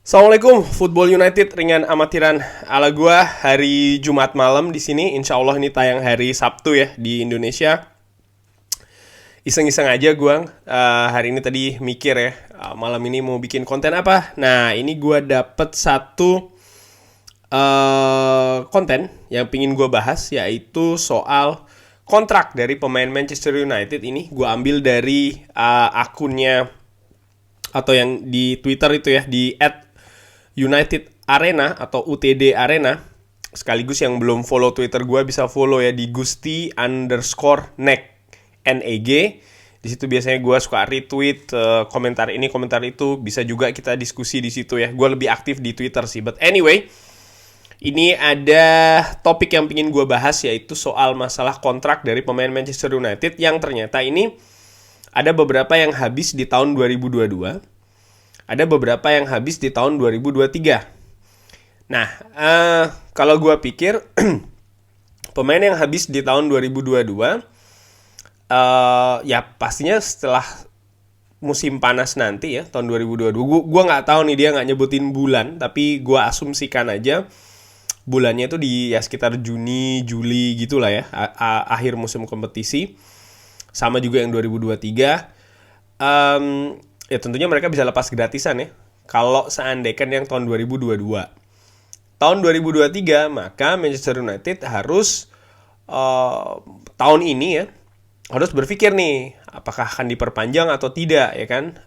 Assalamualaikum, Football United ringan amatiran ala gua hari Jumat malam di sini. Insya Allah ini tayang hari Sabtu ya di Indonesia. Iseng-iseng aja gua hari ini tadi mikir ya, malam ini mau bikin konten apa. Nah, ini gua dapet satu konten yang pingin gua bahas, yaitu soal kontrak dari pemain Manchester United ini. Gua ambil dari akunnya atau yang di Twitter itu ya, di @United Arena atau UTD Arena. Sekaligus yang belum follow Twitter gue bisa follow ya di Gusti_Neg NEG. Di situ biasanya gue suka retweet komentar ini komentar itu. Bisa juga kita diskusi di situ ya. Gue lebih aktif di Twitter sih. But anyway, ini ada topik yang pingin gue bahas, yaitu soal masalah kontrak dari pemain Manchester United yang ternyata ini ada beberapa yang habis di tahun 2022. Ada beberapa yang habis di tahun 2023. Nah, kalau gue pikir pemain yang habis di tahun 2022, ya pastinya setelah musim panas nanti ya, tahun 2022. Gue nggak tahu nih, dia nggak nyebutin bulan, tapi gue asumsikan aja bulannya itu di ya sekitar Juni, Juli gitulah ya, akhir musim kompetisi. Sama juga yang 2023. Ya tentunya mereka bisa lepas gratisan ya, kalau seandainya yang tahun 2022. Tahun 2023 maka Manchester United harus tahun ini ya harus berpikir nih, apakah akan diperpanjang atau tidak ya kan.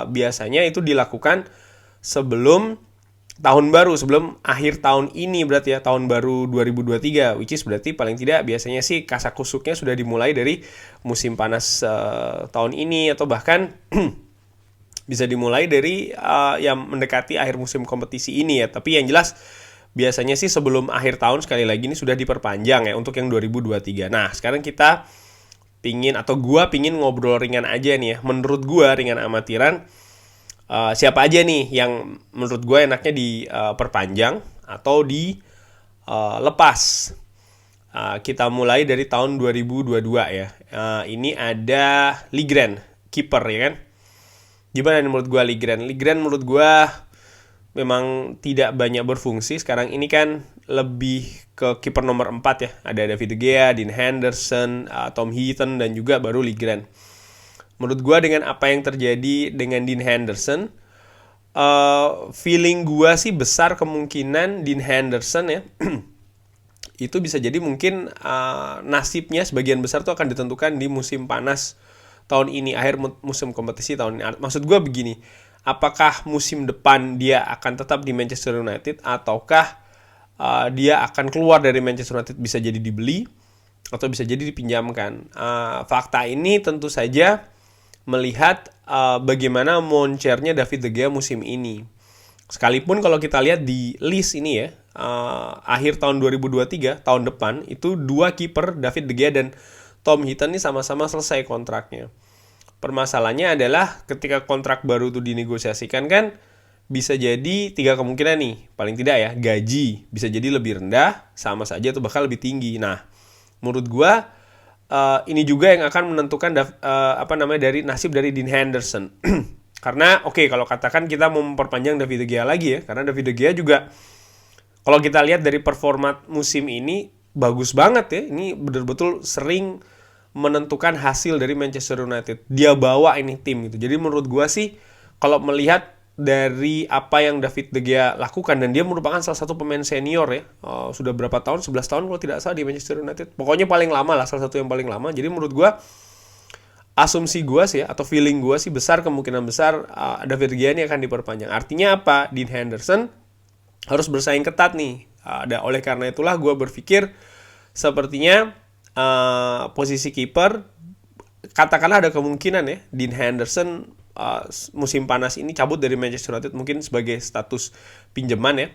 Biasanya itu dilakukan sebelum tahun baru, sebelum akhir tahun ini berarti ya, tahun baru 2023, which is berarti paling tidak biasanya sih kasakusuknya sudah dimulai dari musim panas tahun ini, atau bahkan bisa dimulai dari yang mendekati akhir musim kompetisi ini ya. Tapi yang jelas biasanya sih sebelum akhir tahun sekali lagi ini sudah diperpanjang ya untuk yang 2023. Nah, sekarang kita gua pingin ngobrol ringan aja nih ya. Menurut gua ringan amatiran, siapa aja nih yang menurut gua enaknya diperpanjang atau dilepas. Kita mulai dari tahun 2022 ya. Ini ada Ligren, kiper ya kan. Gimana menurut gue Ligren? Ligren menurut gue memang tidak banyak berfungsi. Sekarang ini kan lebih ke kiper nomor 4 ya. Ada David De Gea, Dean Henderson, Tom Heaton, dan juga baru Ligren. Menurut gue dengan apa yang terjadi dengan Dean Henderson, feeling gue sih besar kemungkinan Dean Henderson ya itu bisa jadi mungkin nasibnya sebagian besar tuh akan ditentukan di musim panas tahun ini, akhir musim kompetisi tahun ini. Maksud gue begini, apakah musim depan dia akan tetap di Manchester United, ataukah dia akan keluar dari Manchester United, bisa jadi dibeli atau bisa jadi dipinjamkan. Fakta ini tentu saja melihat bagaimana moncernya David De Gea musim ini. Sekalipun kalau kita lihat di list ini ya, akhir tahun 2023, tahun depan, itu dua kiper, David De Gea dan Tom Heaton ini sama-sama selesai kontraknya. Permasalahannya adalah ketika kontrak baru itu dinegosiasikan kan, bisa jadi tiga kemungkinan nih, paling tidak ya, gaji bisa jadi lebih rendah, sama saja atau bahkan lebih tinggi. Nah, menurut gua ini juga yang akan menentukan dari nasib dari Dean Henderson. Karena kalau katakan kita mau memperpanjang David De Gea lagi ya, karena David De Gea juga kalau kita lihat dari performa musim ini bagus banget ya. Ini betul-betul sering menentukan hasil dari Manchester United. Dia bawa ini tim gitu. Jadi menurut gue sih, kalau melihat dari apa yang David De Gea lakukan, dan dia merupakan salah satu pemain senior ya, sudah berapa tahun, 11 tahun kalau tidak salah di Manchester United. Pokoknya paling lama lah, salah satu yang paling lama. Jadi menurut gue, asumsi gue sih atau feeling gue sih, kemungkinan besar David De Gea ini akan diperpanjang. Artinya apa? Dean Henderson harus bersaing ketat nih. Oleh karena itulah gue berpikir sepertinya posisi kiper, katakanlah ada kemungkinan ya Dean Henderson musim panas ini cabut dari Manchester United, mungkin sebagai status pinjaman ya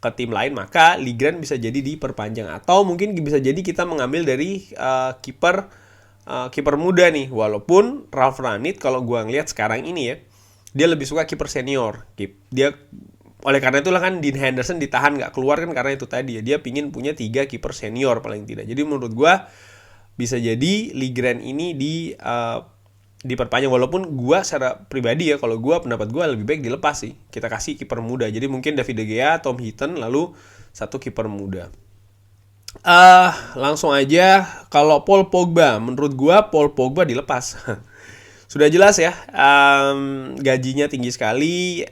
ke tim lain, maka Ligren bisa jadi diperpanjang. Atau mungkin bisa jadi kita mengambil dari kiper muda nih. Walaupun Ralf Rangnick kalau gue ngeliat sekarang ini ya, dia lebih suka kiper senior. Oleh karena itulah kan Dean Henderson ditahan gak keluar kan, karena itu tadi ya, dia pingin punya 3 kiper senior paling tidak. Jadi menurut gue bisa jadi Ligren ini diperpanjang, walaupun gua secara pribadi ya, kalau gua pendapat gua lebih baik dilepas sih. Kita kasih kiper muda. Jadi mungkin David De Gea, Tom Heaton, lalu satu kiper muda. Langsung aja kalau Paul Pogba, menurut gua Paul Pogba dilepas. Sudah jelas ya, gajinya tinggi sekali,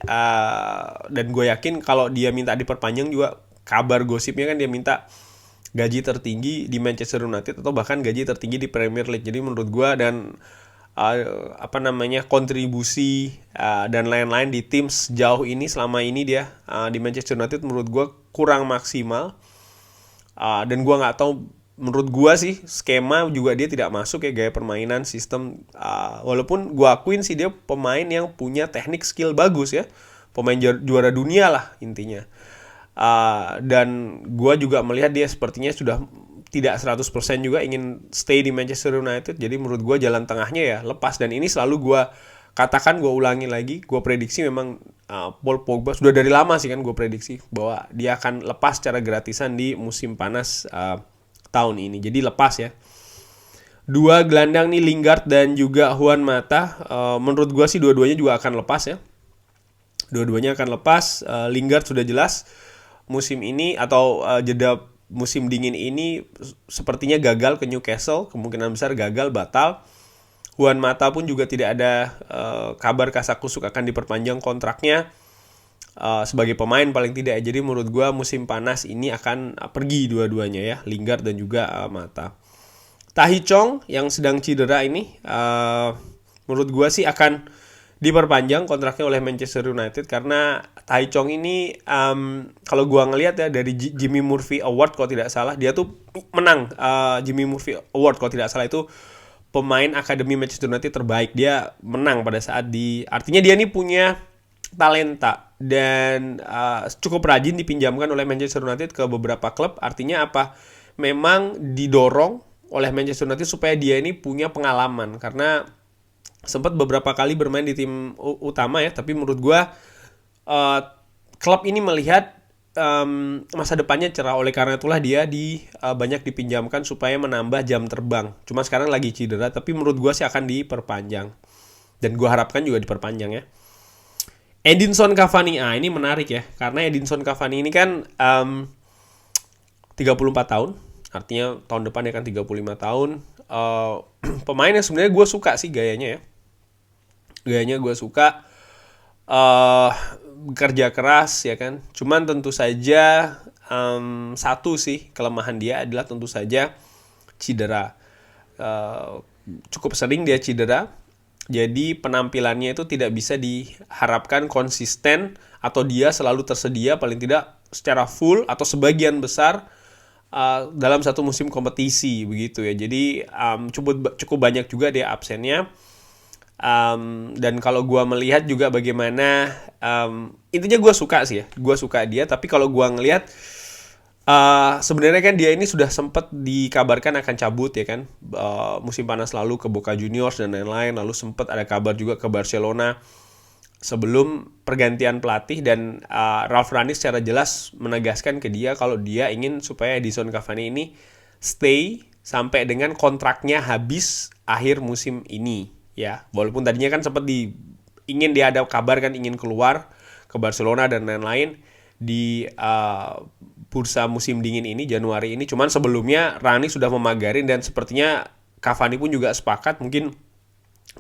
dan gue yakin kalau dia minta diperpanjang juga, kabar gosipnya kan dia minta gaji tertinggi di Manchester United atau bahkan gaji tertinggi di Premier League. Jadi menurut gue, dan kontribusi dan lain-lain di tim sejauh ini, selama ini dia di Manchester United menurut gue kurang maksimal. Dan gue nggak tahu, menurut gue sih skema juga dia tidak masuk ya, gaya permainan, sistem. Walaupun gue akuin sih dia pemain yang punya teknik, skill bagus ya, pemain juara dunia lah intinya. Dan gue juga melihat dia sepertinya sudah tidak 100% juga ingin stay di Manchester United. Jadi menurut gue jalan tengahnya ya lepas. Dan ini selalu gue katakan, gue ulangi lagi, gue prediksi memang Paul Pogba sudah dari lama sih kan, gue prediksi bahwa dia akan lepas secara gratisan di musim panas tahun ini. Jadi lepas ya. Dua gelandang nih, Lingard dan juga Juan Mata. Menurut gue sih dua-duanya juga akan lepas ya. Dua-duanya akan lepas. Lingard sudah jelas musim ini atau jeda musim dingin ini sepertinya gagal ke Newcastle. Kemungkinan besar gagal, batal. Juan Mata pun juga tidak ada kabar kasak-kusuk akan diperpanjang kontraknya. Sebagai pemain paling tidak. Jadi menurut gue musim panas ini akan pergi dua-duanya ya, Lingard dan juga Mata. Tahi Chong yang sedang cedera ini, menurut gue sih akan diperpanjang kontraknya oleh Manchester United, karena Tahi Chong ini kalau gue ngelihat ya dari Jimmy Murphy Award kalau tidak salah, dia tuh menang Jimmy Murphy Award kalau tidak salah, itu pemain akademi Manchester United terbaik. Dia menang pada saat artinya dia ini punya talenta dan cukup rajin dipinjamkan oleh Manchester United ke beberapa klub. Artinya apa? Memang didorong oleh Manchester United supaya dia ini punya pengalaman, karena sempat beberapa kali bermain di tim utama ya, tapi menurut gue klub ini melihat masa depannya cerah. Oleh karena itulah dia banyak dipinjamkan supaya menambah jam terbang. Cuma sekarang lagi cedera, tapi menurut gue sih akan diperpanjang, dan gue harapkan juga diperpanjang ya. Edinson Cavani, ini menarik ya, karena Edinson Cavani ini kan 34 tahun, artinya tahun depan dia kan 35 tahun. Pemain yang sebenarnya gue suka sih gayanya ya, gayanya gue suka, bekerja keras ya kan. Cuman tentu saja satu sih kelemahan dia adalah tentu saja cedera. Cukup sering dia cedera. Jadi penampilannya itu tidak bisa diharapkan konsisten atau dia selalu tersedia paling tidak secara full atau sebagian besar dalam satu musim kompetisi begitu ya. Jadi cukup banyak juga dia absennya. Dan kalau gue melihat juga bagaimana intinya gue suka sih ya, gue suka dia. Tapi kalau gue ngelihat sebenarnya kan dia ini sudah sempat dikabarkan akan cabut ya kan, musim panas lalu ke Boca Juniors dan lain-lain. Lalu sempat ada kabar juga ke Barcelona sebelum pergantian pelatih, dan Ralf Rangnick secara jelas menegaskan ke dia kalau dia ingin supaya Edinson Cavani ini stay sampai dengan kontraknya habis akhir musim ini ya. Walaupun tadinya kan sempat ingin dia ada kabar kan ingin keluar ke Barcelona dan lain-lain di bursa musim dingin ini, Januari ini. Cuman sebelumnya Rangnick sudah memagarin, dan sepertinya Cavani pun juga sepakat. Mungkin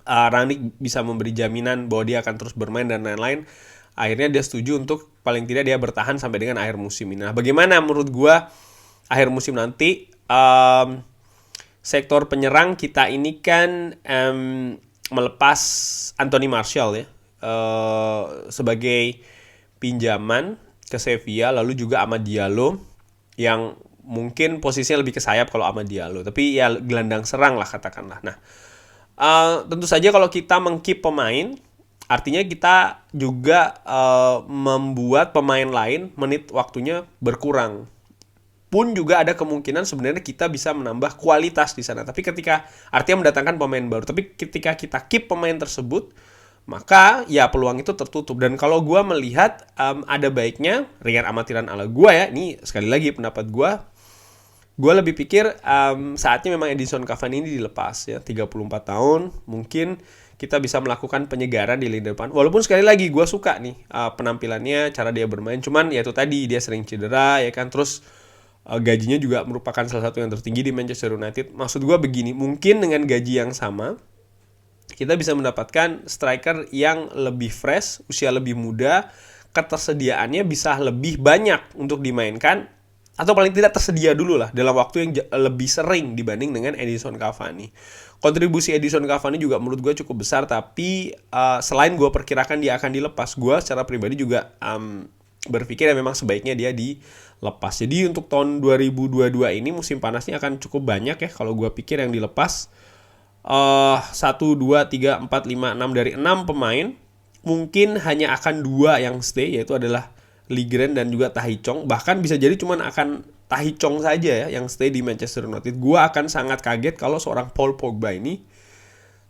Rangnick bisa memberi jaminan bahwa dia akan terus bermain dan lain-lain. Akhirnya dia setuju untuk paling tidak dia bertahan sampai dengan akhir musim ini. Nah, bagaimana menurut gua akhir musim nanti? Sektor penyerang kita ini kan melepas Anthony Martial ya, sebagai pinjaman ke Sevilla, lalu juga Amad Diallo yang mungkin posisinya lebih ke sayap kalau Amad Diallo, tapi ya gelandang serang lah katakanlah. Nah, tentu saja kalau kita mengkeep pemain, artinya kita juga membuat pemain lain menit waktunya berkurang. Pun juga ada kemungkinan sebenarnya kita bisa menambah kualitas di sana. Tapi artinya mendatangkan pemain baru. Tapi ketika kita keep pemain tersebut, maka ya peluang itu tertutup. Dan kalau gue melihat ada baiknya, ringan amatiran ala gue ya, ini sekali lagi pendapat gue, Gue lebih pikir saatnya memang Edinson Cavani ini dilepas ya, 34 tahun, mungkin kita bisa melakukan penyegaran di lini depan. Walaupun sekali lagi gue suka nih penampilannya, cara dia bermain, cuman ya itu tadi dia sering cedera ya kan, terus gajinya juga merupakan salah satu yang tertinggi di Manchester United. Maksud gue begini, mungkin dengan gaji yang sama kita bisa mendapatkan striker yang lebih fresh, usia lebih muda, ketersediaannya bisa lebih banyak untuk dimainkan, atau paling tidak tersedia dulu lah dalam waktu yang lebih sering dibanding dengan Edinson Cavani. Kontribusi Edinson Cavani juga menurut gue cukup besar, tapi selain gue perkirakan dia akan dilepas, gue secara pribadi juga berpikir ya memang sebaiknya dia dilepas. Jadi untuk tahun 2022 ini musim panasnya akan cukup banyak ya kalau gue pikir yang dilepas. 1, 2, 3, 4, 5, 6 dari 6 pemain mungkin hanya akan 2 yang stay, yaitu adalah Lygren dan juga Tahith Chong. Bahkan bisa jadi cuman akan Tahith Chong saja ya yang stay di Manchester United. Gua akan sangat kaget kalau seorang Paul Pogba ini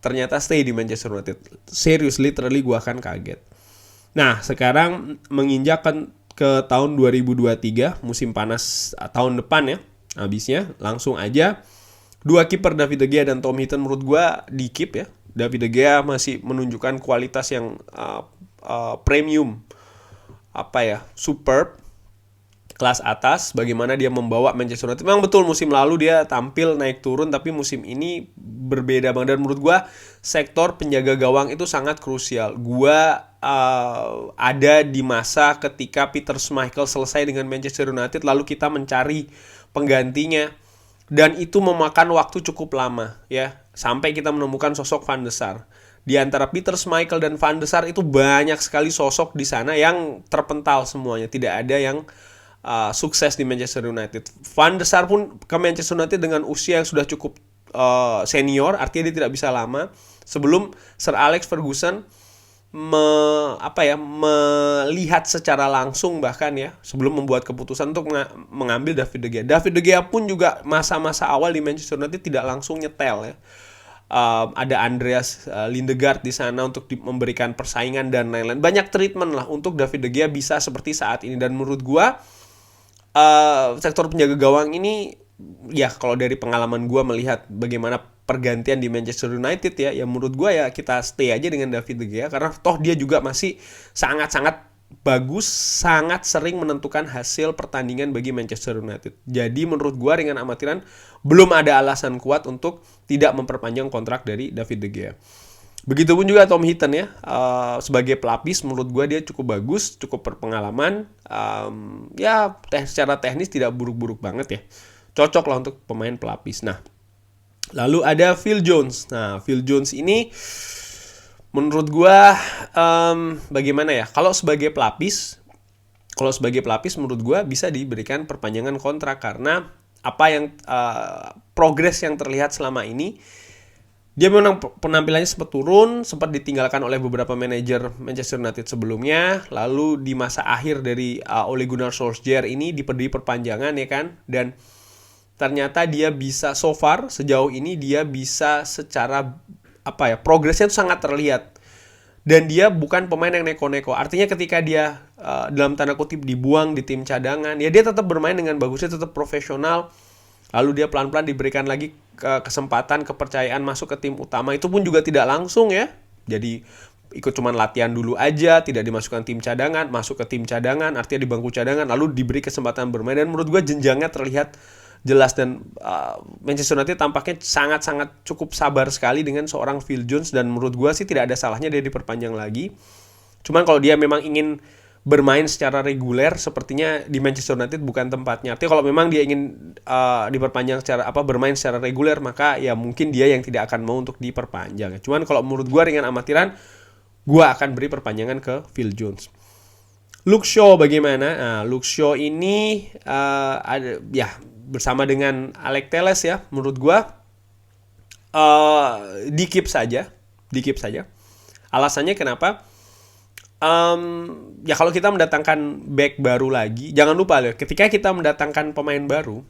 ternyata stay di Manchester United. Serius, literally gua akan kaget. Nah, sekarang menginjak ke tahun 2023, musim panas tahun depan ya. Habisnya langsung aja 2 kiper David De Gea dan Tom Heaton menurut gue di keep ya. David De Gea masih menunjukkan kualitas yang premium, superb, kelas atas. Bagaimana dia membawa Manchester United. Memang betul musim lalu dia tampil naik turun, tapi musim ini berbeda banget. Dan menurut gue sektor penjaga gawang itu sangat krusial. Gue ada di masa ketika Peter Schmeichel selesai dengan Manchester United, lalu kita mencari penggantinya. Dan itu memakan waktu cukup lama ya, sampai kita menemukan sosok Van de Sar. Di antara Peter Schmeichel dan Van de Sar itu banyak sekali sosok di sana yang terpental semuanya. Tidak ada yang sukses di Manchester United. Van de Sar pun ke Manchester United dengan usia yang sudah cukup senior, artinya dia tidak bisa lama. Sebelum Sir Alex Ferguson melihat secara langsung bahkan ya, sebelum membuat keputusan untuk mengambil David De Gea. David De Gea pun juga masa-masa awal di Manchester United tidak langsung nyetel ya. Ada Andreas Lindegaard di sana untuk memberikan persaingan dan lain-lain. Banyak treatment lah untuk David De Gea bisa seperti saat ini. Dan menurut gua sektor penjaga gawang ini ya, kalau dari pengalaman gua melihat bagaimana pergantian di Manchester United ya menurut gue ya kita stay aja dengan David De Gea, karena toh dia juga masih sangat-sangat bagus, sangat sering menentukan hasil pertandingan bagi Manchester United. Jadi menurut gue dengan amatiran belum ada alasan kuat untuk tidak memperpanjang kontrak dari David De Gea. Begitupun juga Tom Heaton ya, sebagai pelapis menurut gue dia cukup bagus, cukup berpengalaman, secara teknis tidak buruk-buruk banget ya, cocok lah untuk pemain pelapis. Nah, lalu ada Phil Jones. Nah, Phil Jones ini menurut gua bagaimana ya? Kalau sebagai pelapis menurut gua bisa diberikan perpanjangan kontrak, karena apa yang progres yang terlihat selama ini, dia memang penampilannya sempat turun, sempat ditinggalkan oleh beberapa manajer Manchester United sebelumnya. Lalu di masa akhir dari Ole Gunnar Solskjaer ini diberi perpanjangan ya kan, dan ternyata dia bisa sejauh ini dia bisa secara progresnya itu sangat terlihat. Dan dia bukan pemain yang neko-neko. Artinya ketika dia dalam tanda kutip dibuang di tim cadangan, ya dia tetap bermain dengan bagusnya, tetap profesional. Lalu dia pelan-pelan diberikan lagi kesempatan, kepercayaan masuk ke tim utama. Itu pun juga tidak langsung ya. Jadi ikut cuman latihan dulu aja, tidak dimasukkan tim cadangan, masuk ke tim cadangan, artinya di bangku cadangan, lalu diberi kesempatan bermain. Dan menurut gue jenjangnya terlihat jelas, dan Manchester United tampaknya sangat-sangat cukup sabar sekali dengan seorang Phil Jones, dan menurut gue sih tidak ada salahnya dia diperpanjang lagi. Cuman kalau dia memang ingin bermain secara reguler, sepertinya di Manchester United bukan tempatnya. Artinya kalau memang dia ingin diperpanjang bermain secara reguler, maka ya mungkin dia yang tidak akan mau untuk diperpanjang. Cuman kalau menurut gue dengan amatiran, gue akan beri perpanjangan ke Phil Jones. Luke Shaw bagaimana? Nah, Luke Shaw ini bersama dengan Alex Telles ya, menurut gue di keep saja. Alasannya kenapa? Kalau kita mendatangkan back baru lagi, jangan lupa loh, ketika kita mendatangkan pemain baru,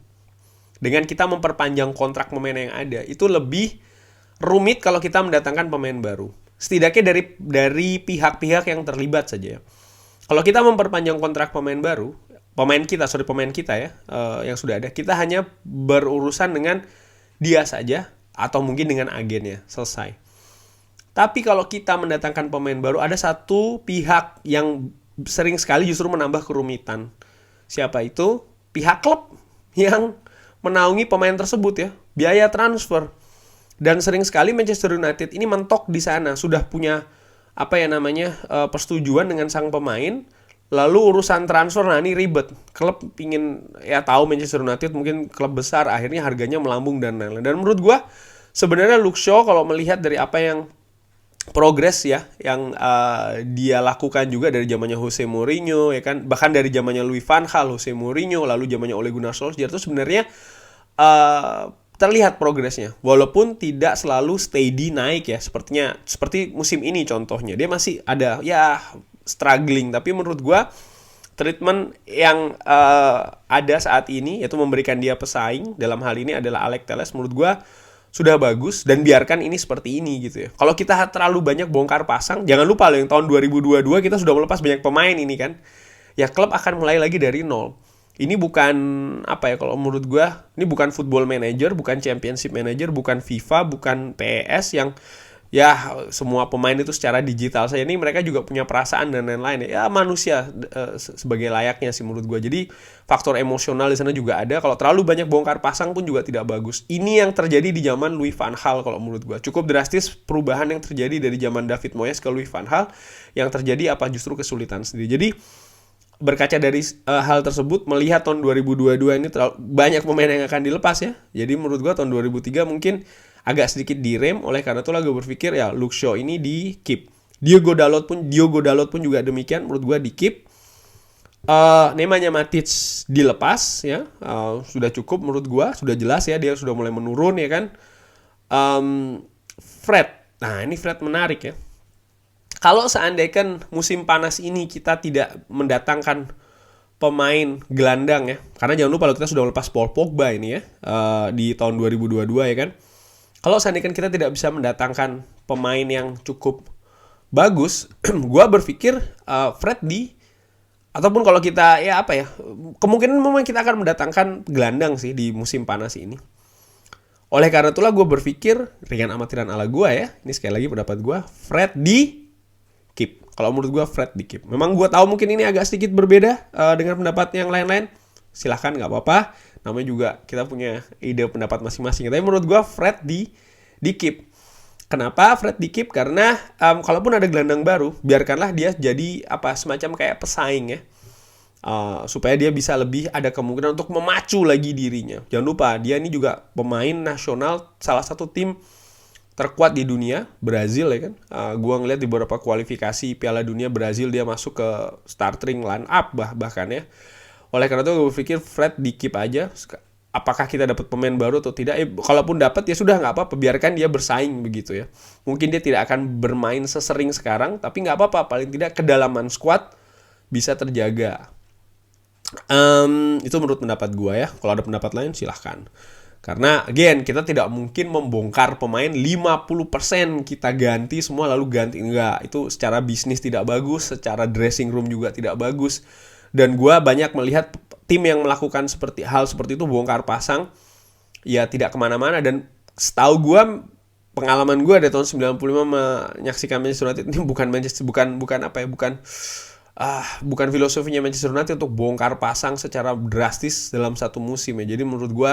dengan kita memperpanjang kontrak pemain yang ada, itu lebih rumit kalau kita mendatangkan pemain baru. Setidaknya dari pihak-pihak yang terlibat saja. Kalau kita memperpanjang kontrak pemain baru pemain kita ya, yang sudah ada. Kita hanya berurusan dengan dia saja atau mungkin dengan agennya, selesai. Tapi kalau kita mendatangkan pemain baru, ada satu pihak yang sering sekali justru menambah kerumitan. Siapa itu? Pihak klub yang menaungi pemain tersebut ya, biaya transfer. Dan sering sekali Manchester United ini mentok di sana, sudah punya persetujuan dengan sang pemain, lalu urusan transfer, nah ini ribet. Klub pingin ya tahu Manchester United mungkin klub besar, akhirnya harganya melambung dan lain-lain. Dan menurut gue sebenarnya Luke Shaw kalau melihat dari apa yang progres ya yang dia lakukan juga dari zamannya Jose Mourinho ya kan, bahkan dari zamannya Louis van Gaal, Jose Mourinho, lalu zamannya Ole Gunnar Solskjaer, itu sebenarnya terlihat progresnya walaupun tidak selalu steady naik ya, seperti musim ini contohnya dia masih ada ya struggling, tapi menurut gua treatment yang ada saat ini yaitu memberikan dia pesaing, dalam hal ini adalah Alex Telles, menurut gua sudah bagus dan biarkan ini seperti ini gitu ya. Kalau kita terlalu banyak bongkar pasang, jangan lupa loh yang tahun 2022 kita sudah melepas banyak pemain ini kan. Ya klub akan mulai lagi dari nol. Ini bukan kalau menurut gua ini bukan Football Manager, bukan Championship Manager, bukan FIFA, bukan PES yang ya semua pemain itu secara digital saja. Ini mereka juga punya perasaan dan lain-lain ya, manusia sebagai layaknya sih menurut gue. Jadi faktor emosional di sana juga ada. Kalau terlalu banyak bongkar pasang pun juga tidak bagus. Ini yang terjadi di zaman Louis van Gaal kalau menurut gue. Cukup drastis perubahan yang terjadi dari zaman David Moyes ke Louis van Gaal. Yang terjadi justru kesulitan sendiri. Jadi berkaca dari hal tersebut, melihat tahun 2022 ini banyak pemain yang akan dilepas ya. Jadi menurut gue tahun 2003 mungkin agak sedikit direm, oleh karena itu gue berpikir ya Luke Shaw ini di keep. Diogo Dalot pun juga demikian, menurut gue di keep. Nemanja Matic dilepas ya, sudah cukup menurut gue, sudah jelas ya dia sudah mulai menurun ya kan. Fred, nah ini Fred menarik ya. Kalau seandainya musim panas ini kita tidak mendatangkan pemain gelandang ya, karena jangan lupa kalau kita sudah melepas Paul Pogba ini ya di tahun 2022 ya kan. Kalau seandainya kita tidak bisa mendatangkan pemain yang cukup bagus, gue berpikir Fred ataupun kalau kita kemungkinan memang kita akan mendatangkan gelandang sih di musim panas ini. Oleh karena itulah gue berpikir dengan amatiran ala gue ya, ini sekali lagi pendapat gue, Fred di keep. Kalau menurut gue Fred di keep. Memang gue tahu mungkin ini agak sedikit berbeda dengan pendapat yang lain-lain. Silahkan, nggak apa-apa. Namanya juga kita punya ide pendapat masing-masing. Tapi menurut gue Fred di keep. Kenapa Fred di keep? Karena kalaupun ada gelandang baru, biarkanlah dia jadi semacam kayak pesaing ya. Supaya dia bisa lebih ada kemungkinan untuk memacu lagi dirinya. Jangan lupa dia ini juga pemain nasional salah satu tim terkuat di dunia, Brazil ya kan. Gua ngeliat di beberapa kualifikasi Piala Dunia Brazil dia masuk ke starting line up bahkan ya. Oleh karena itu gue berpikir Fred di keep aja. Apakah kita dapat pemain baru atau tidak? Kalaupun dapat ya sudah, nggak apa-apa, biarkan dia bersaing begitu ya. Mungkin dia tidak akan bermain sesering sekarang, tapi nggak apa-apa, paling tidak kedalaman squad bisa terjaga. Itu menurut pendapat gue ya. Kalau ada pendapat lain silahkan. Karena again kita tidak mungkin membongkar pemain 50% kita ganti semua lalu ganti, enggak. Itu secara bisnis tidak bagus, secara dressing room juga tidak bagus. Dan gue banyak melihat tim yang melakukan hal seperti itu, bongkar pasang, ya tidak kemana-mana. Dan setahu gue, pengalaman gue dari tahun 95 menyaksikan Manchester United ini bukan filosofinya Manchester United untuk bongkar pasang secara drastis dalam satu musim ya. Jadi menurut gue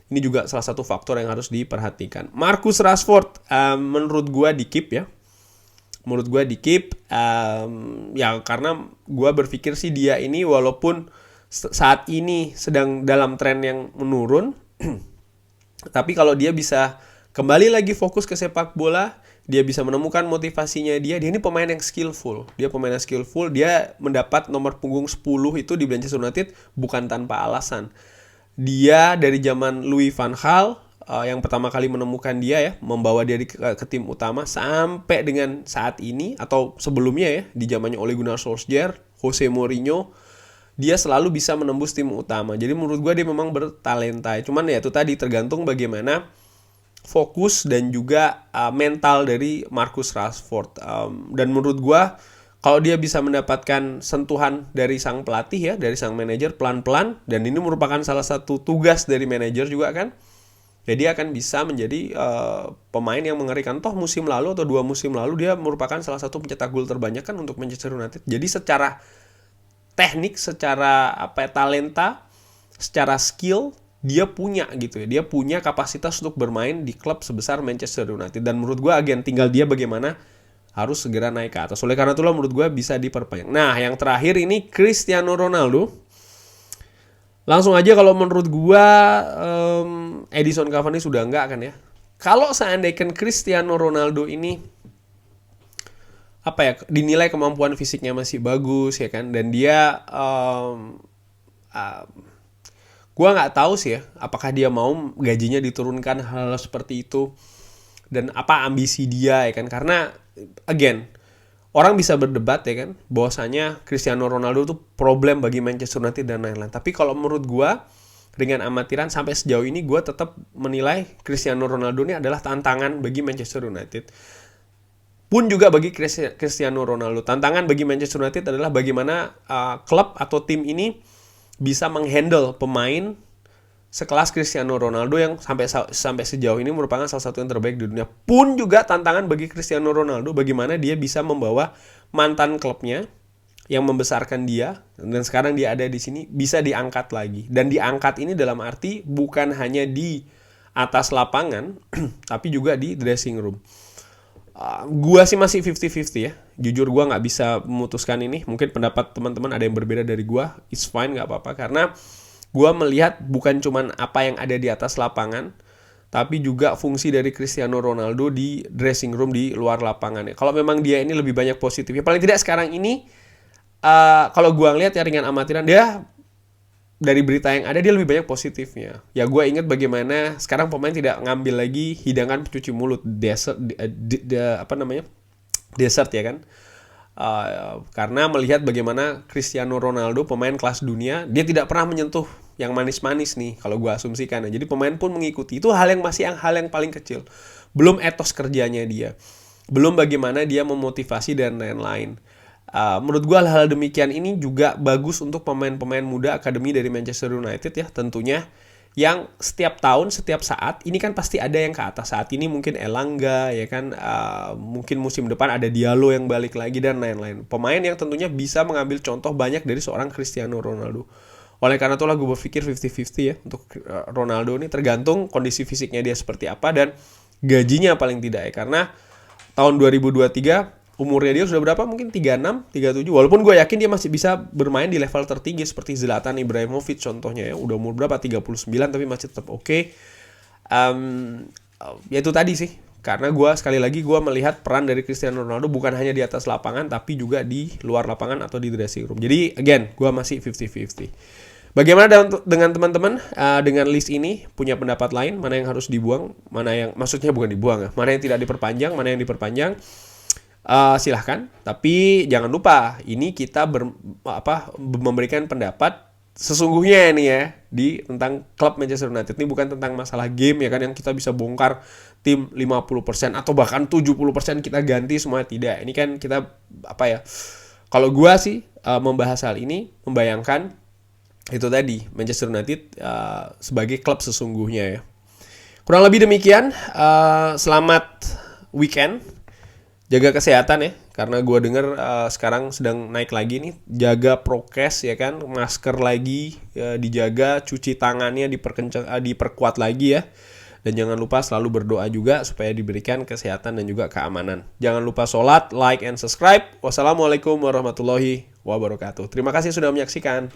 ini juga salah satu faktor yang harus diperhatikan. Marcus Rashford menurut gue di keep ya. Menurut gue di keep ya karena gue berpikir sih dia ini walaupun saat ini sedang dalam tren yang menurun tapi kalau dia bisa kembali lagi fokus ke sepak bola, dia bisa menemukan motivasinya dia ini pemain yang skillful. Dia mendapat nomor punggung 10 itu di Manchester United bukan tanpa alasan. Dia dari zaman Louis van Gaal yang pertama kali menemukan dia ya, membawa dia ke tim utama sampai dengan saat ini atau sebelumnya ya di zamannya Ole Gunnar Solskjaer, Jose Mourinho, dia selalu bisa menembus tim utama. Jadi menurut gue dia memang bertalenta. Cuman ya itu tadi tergantung bagaimana fokus dan juga mental dari Marcus Rashford. Dan menurut gue Kalau dia bisa mendapatkan sentuhan dari sang pelatih ya, dari sang manajer pelan-pelan, dan ini merupakan salah satu tugas dari manajer juga kan, jadi akan bisa menjadi pemain yang mengerikan. Toh musim lalu atau 2 musim lalu dia merupakan salah satu pencetak gol terbanyak kan untuk Manchester United. Jadi secara teknik, secara talenta, secara skill, dia punya gitu ya. Dia punya kapasitas untuk bermain di klub sebesar Manchester United. Dan menurut gue tinggal dia bagaimana harus segera naik ke atas. Oleh karena itulah menurut gue bisa diperpanjang. Nah, yang terakhir ini Cristiano Ronaldo. Langsung aja kalau menurut gue Edison Cavani sudah enggak kan ya. Kalau seandainya Cristiano Ronaldo ini dinilai kemampuan fisiknya masih bagus ya kan, dan dia gue nggak tahu sih ya apakah dia mau gajinya diturunkan hal seperti itu, dan apa ambisi dia ya kan, karena again orang bisa berdebat ya kan bahwasanya Cristiano Ronaldo itu problem bagi Manchester United dan lain-lain, tapi kalau menurut gue dengan amatiran sampai sejauh ini gue tetap menilai Cristiano Ronaldo ini adalah tantangan bagi Manchester United. Pun juga bagi Cristiano Ronaldo, tantangan bagi Manchester United adalah bagaimana klub atau tim ini bisa menghandle pemain sekelas Cristiano Ronaldo yang sampai sejauh ini merupakan salah satu yang terbaik di dunia. Pun juga tantangan bagi Cristiano Ronaldo bagaimana dia bisa membawa mantan klubnya yang membesarkan dia, dan sekarang dia ada di sini, bisa diangkat lagi. Dan diangkat ini dalam arti bukan hanya di atas lapangan tapi juga di dressing room. Gua sih masih 50-50 ya. Jujur gua nggak bisa memutuskan ini. Mungkin pendapat teman-teman ada yang berbeda dari gua. It's fine, nggak apa-apa. Karena gua melihat bukan cuman apa yang ada di atas lapangan, tapi juga fungsi dari Cristiano Ronaldo di dressing room, di luar lapangan ya. Kalau memang dia ini lebih banyak positifnya. Paling tidak sekarang ini, kalau gua ngeliat ya ringan amatiran, dia dari berita yang ada dia lebih banyak positifnya. Ya gue ingat bagaimana sekarang pemain tidak ngambil lagi hidangan pencuci mulut, dessert ya kan. Karena melihat bagaimana Cristiano Ronaldo pemain kelas dunia, dia tidak pernah menyentuh yang manis-manis nih kalau gue asumsikan. Jadi pemain pun mengikuti. Itu hal yang paling kecil. Belum etos kerjanya dia. Belum bagaimana dia memotivasi dan lain-lain. Menurut gue hal-hal demikian ini juga bagus untuk pemain-pemain muda akademi dari Manchester United ya tentunya, yang setiap tahun, setiap saat ini kan pasti ada yang ke atas. Saat ini mungkin Elanga ya kan, mungkin musim depan ada Diallo yang balik lagi dan lain-lain. Pemain yang tentunya bisa mengambil contoh banyak dari seorang Cristiano Ronaldo. Oleh karena itulah gue berpikir 50-50 ya untuk Ronaldo ini, tergantung kondisi fisiknya dia seperti apa dan gajinya paling tidak ya, karena tahun 2023 umurnya dia sudah berapa? Mungkin 36, 37. Walaupun gue yakin dia masih bisa bermain di level tertinggi seperti Zlatan Ibrahimovic contohnya ya. Udah umur berapa? 39 tapi masih tetap oke. Ya itu tadi sih. Karena sekali lagi gue melihat peran dari Cristiano Ronaldo bukan hanya di atas lapangan tapi juga di luar lapangan atau di dressing room. Jadi again, gue masih 50-50. Bagaimana dengan teman-teman dengan list ini? Punya pendapat lain? Mana yang harus dibuang? Mana yang maksudnya bukan dibuang ya? Mana yang tidak diperpanjang? Mana yang diperpanjang? Silahkan, tapi jangan lupa ini kita memberikan pendapat sesungguhnya ini ya tentang klub Manchester United. Ini bukan tentang masalah game ya kan, yang kita bisa bongkar tim 50% atau bahkan 70% kita ganti semua, tidak. Ini kan kita kalau gua sih membahas hal ini membayangkan itu tadi Manchester United sebagai klub sesungguhnya ya. Kurang lebih demikian. Selamat weekend. Jaga kesehatan ya, karena gue denger sekarang sedang naik lagi nih. Jaga prokes ya kan, masker lagi dijaga, cuci tangannya diperkuat lagi ya. Dan jangan lupa selalu berdoa juga supaya diberikan kesehatan dan juga keamanan. Jangan lupa sholat, like, and subscribe. Wassalamualaikum warahmatullahi wabarakatuh. Terima kasih sudah menyaksikan.